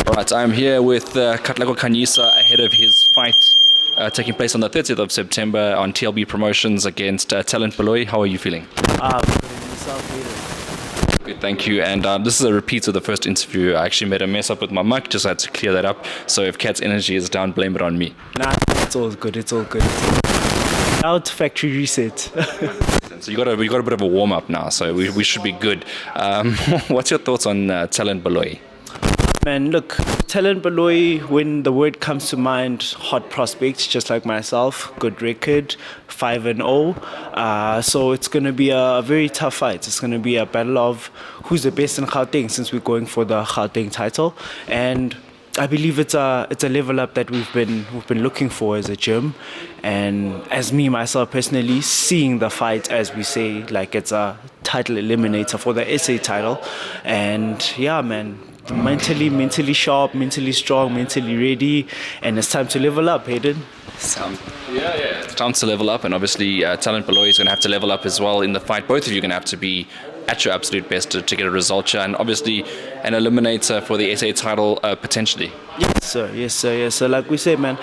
All right, I'm here with Katlego Khanyisa ahead of his fight taking place on the 30th of September on TLB Promotions against Talent Baloyi. How are you feeling? Good in yourself, Good, thank you. And this is a repeat of the first interview. I actually made a mess up with my mic, just had to clear that up. So if Kat's energy is down, blame it on me. Nah, it's all good. It's all good. Out factory reset. So we got a bit of a warm up now, so we should be good. What's your thoughts on Talent Baloyi? Man, look, Talent Baloyi, when the word comes to mind, hot prospects, just like myself, good record, 5-0. So it's going to be a very tough fight. It's going to be a battle of who's the best in Gauteng, since we're going for the Gauteng title. And I believe it's a level up that we've been looking for as a gym, and as me myself personally, seeing the fight, as we say, like it's a title eliminator for the SA title. And yeah, man, mentally sharp, mentally strong, mentally ready, and it's time to level up, Hayden. Yeah, it's time to level up, and obviously Talent Baloyi is going to have to level up as well in the fight. Both of you are going to have to be at your absolute best to get a result here, and obviously an eliminator for the SA title potentially. Yes, sir. Like we say, man,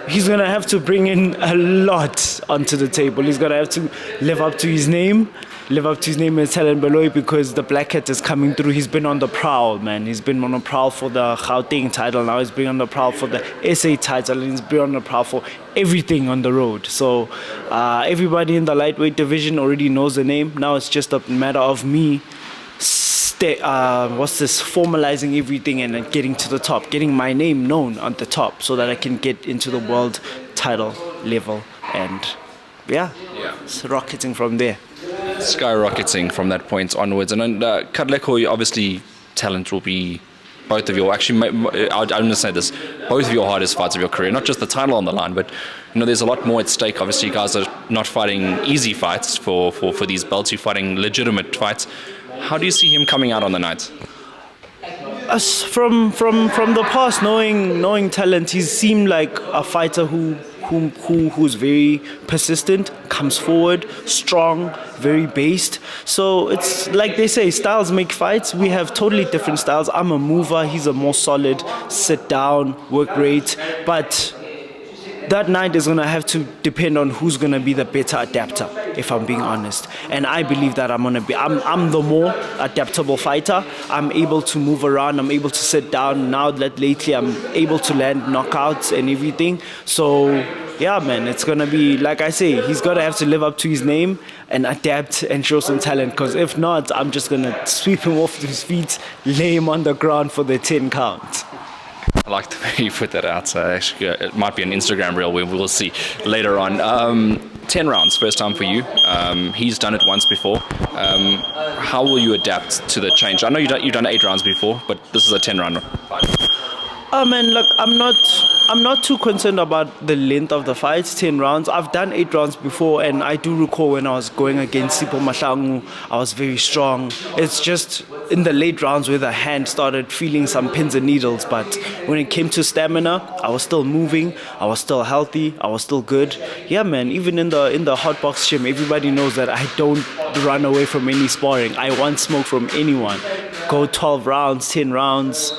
he's going to have to bring in a lot onto the table. He's going to have to live up to his name as Talent Baloyi, because the Black Cat is coming through. He's been on the prowl, man. He's been on the prowl for the Gauteng title. Now he's been on the prowl for the SA title, and he's been on the prowl for everything on the road. So everybody in the lightweight division already knows the name. Now it's just a matter of me formalizing everything and then getting to the top, getting my name known on the top, so that I can get into the world title level, and it's rocketing from there. Skyrocketing from that point onwards. And then Katlego, obviously talent will be both of your, actually I'm going to say this, both of your hardest fights of your career, not just the title on the line, but there's a lot more at stake. Obviously you guys are not fighting easy fights for these belts, you're fighting legitimate fights. How do you see him coming out on the night? Us from the past, knowing Talent, he seemed like a fighter who's very persistent, comes forward, strong, very based. So it's like they say, styles make fights. We have totally different styles. I'm a mover, he's a more solid, sit down, work rate. But that night is going to have to depend on who's going to be the better adapter, if I'm being honest. And I believe that I'm the more adaptable fighter. I'm able to move around, I'm able to sit down. Now that lately I'm able to land knockouts and everything. So yeah, man, it's going to be, like I say, he's got to have to live up to his name and adapt and show some talent, because if not, I'm just going to sweep him off his feet, lay him on the ground for the 10 count. I like the way you put that out. Actually, it might be an Instagram reel, we will see later on. 10 rounds, first time for you. He's done it once before. How will you adapt to the change? I know you've done 8 rounds before, but this is a 10-round fight. Man, look, I'm not too concerned about the length of the fight, 10 rounds. I've done 8 rounds before, and I do recall when I was going against Sipho Mahlangu, I was very strong. It's just in the late rounds where the hand started feeling some pins and needles, but when it came to stamina, I was still moving, I was still healthy, I was still good. Yeah, man, even in the hot box gym, everybody knows that I don't run away from any sparring. I want smoke from anyone. Go 12 rounds, 10 rounds.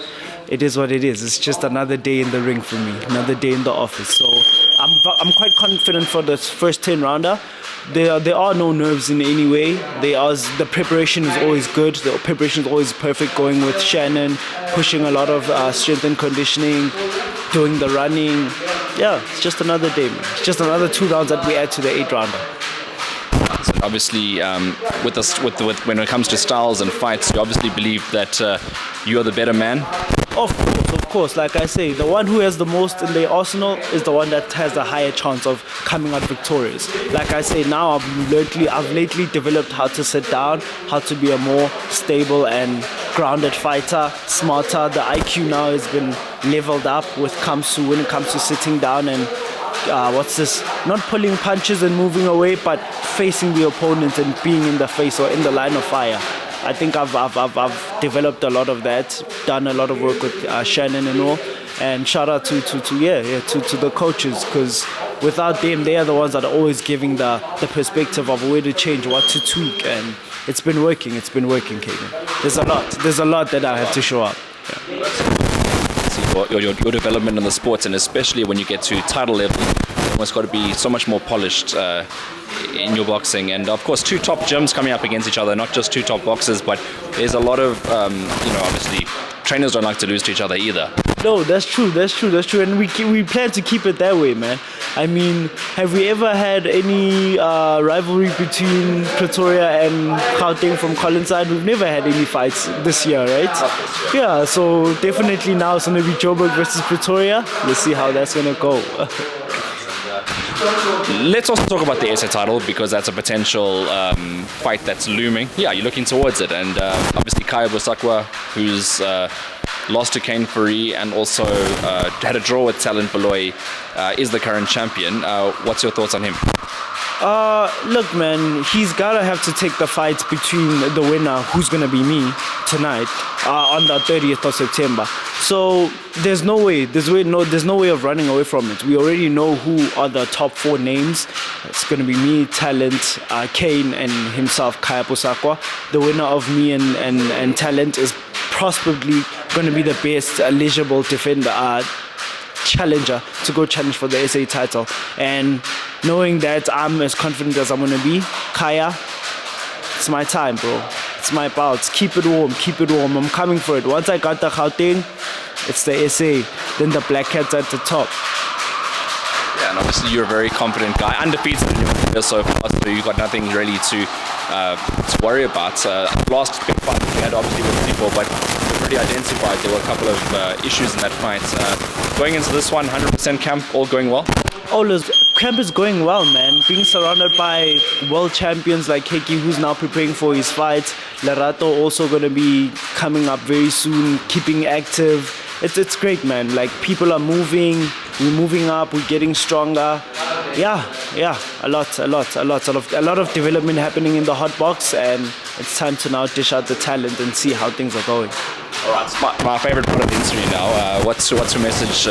It is what it is. It's just another day in the ring for me, another day in the office. So I'm quite confident for the first 10 rounder. There are no nerves in any way. The preparation is always good. The preparation is always perfect. Going with Shannon, pushing a lot of strength and conditioning, doing the running. Yeah, it's just another day, man. It's just another 2 rounds that we add to the 8 rounder. Obviously, when it comes to styles and fights, you obviously believe that you are the better man. Of course. Like I say, the one who has the most in their arsenal is the one that has a higher chance of coming out victorious. Like I say, now I've lately developed how to sit down, how to be a more stable and grounded fighter, smarter. The IQ now has been leveled up when it comes to sitting down and not pulling punches and moving away, but facing the opponent and being in the face or in the line of fire. I think I've developed a lot of that, done a lot of work with Shannon and all, and shout out to the coaches, because without them, they are the ones that are always giving the perspective of where to change, what to tweak, and it's been working, Kagan. There's a lot that I have to show up. Yeah. your development in the sports, and especially when you get to title level, you almost got to be so much more polished in your boxing. And of course, two top gyms coming up against each other, not just two top boxers, but there's a lot of, obviously, trainers don't like to lose to each other either. No, that's true, and we plan to keep it that way, man. I mean, have we ever had any rivalry between Pretoria and Gauteng from Collins side? We've never had any fights this year, right? Yeah, so definitely now it's going to be Joburg versus Pretoria. Let's see how that's going to go. Let's also talk about the SA title, because that's a potential fight that's looming. Yeah, you're looking towards it. And obviously Kaya Bosakwa, who's lost to Kane Fourie and also had a draw with Talent Baloyi, is the current champion. What's your thoughts on him? Look, man, he's gotta have to take the fight between the winner, who's gonna be me tonight, on the 30th of September. So there's no way of running away from it. We already know who are the top 4 names. It's gonna be me, Talent, Kane, and himself, Kaya Bosakwa. The winner of me and Talent is possibly going to be the best eligible challenger to go challenge for the SA title. And knowing that I'm as confident as I'm going to be, Kaya, it's my time, bro. It's my bouts. Keep it warm. I'm coming for it. Once I got the Gauteng, it's the SA, then the Black Cats at the top. Yeah, and obviously you're a very confident guy, undefeated in your career so far, so you've got nothing really to worry about. Last big fight we had obviously with people, but we've already identified there were a couple of issues in that fight. Going into this one, 100% camp, all going well? Camp is going well, man. Being surrounded by world champions like Keki, who's now preparing for his fight. Lerato also going to be coming up very soon, keeping active. It's great, man. Like, people are moving, we're moving up, we're getting stronger. Yeah, a lot of development happening in the hot box, and it's time to now dish out the talent and see how things are going. All right, it's my favorite part of the interview now. What's your message?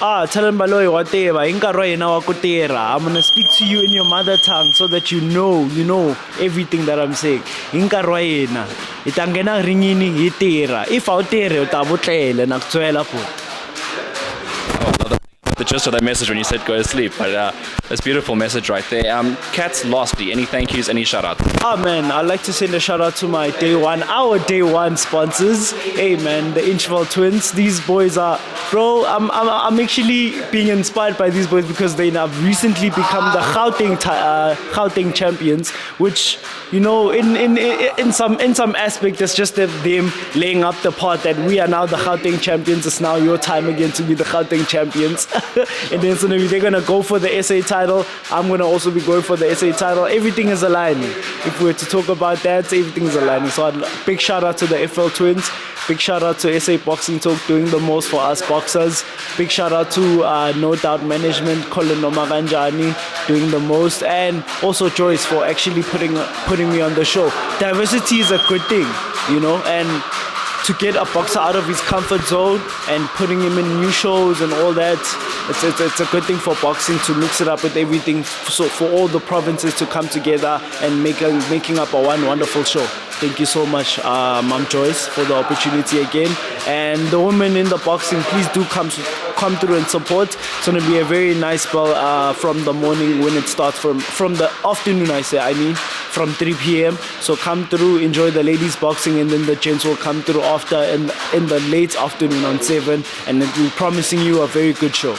Talent Baloyi wa teba, inkarwa yena wa ko tera. I'm gonna speak to you in your mother tongue so that you know everything that I'm saying. Inkarwa yena, itangena ringini hi tera. If au tere o ta botlele na kutswela po. The gist of that message when you said go to sleep, but that's a beautiful message right there. Kat, lastly, any thank yous, any shout out? Man, I'd like to send a shout out to our day one sponsors. Hey man, the Inchval twins. These boys are, bro, I'm actually being inspired by these boys because they have recently become the Gauteng champions, which, in some aspect, it's just them laying up the part that we are now the Gauteng champions. It's now your time again to be the Gauteng champions. And then so they're going to go for the SA title. I'm going to also be going for the SA title. Everything is aligning. If we were to talk about that, everything is aligning. So big shout out to the FL twins. Big shout out to SA Boxing Talk doing the most for us boxers. Big shout out to No Doubt Management, Colin Nomaganjani doing the most. And also Joyce for actually putting me on the show. Diversity is a good thing, and to get a boxer out of his comfort zone and putting him in new shows and all that, it's a good thing for boxing to mix it up with everything, so for all the provinces to come together and making up a one wonderful show. Thank you so much, Mom Joyce, for the opportunity again. And the women in the boxing, please do come through and support. It's going to be a very nice spell from the morning when it starts, from the afternoon, from 3 p.m. So come through, enjoy the ladies boxing, and then the gents will come through after in the late afternoon on 7, and we're promising you a very good show.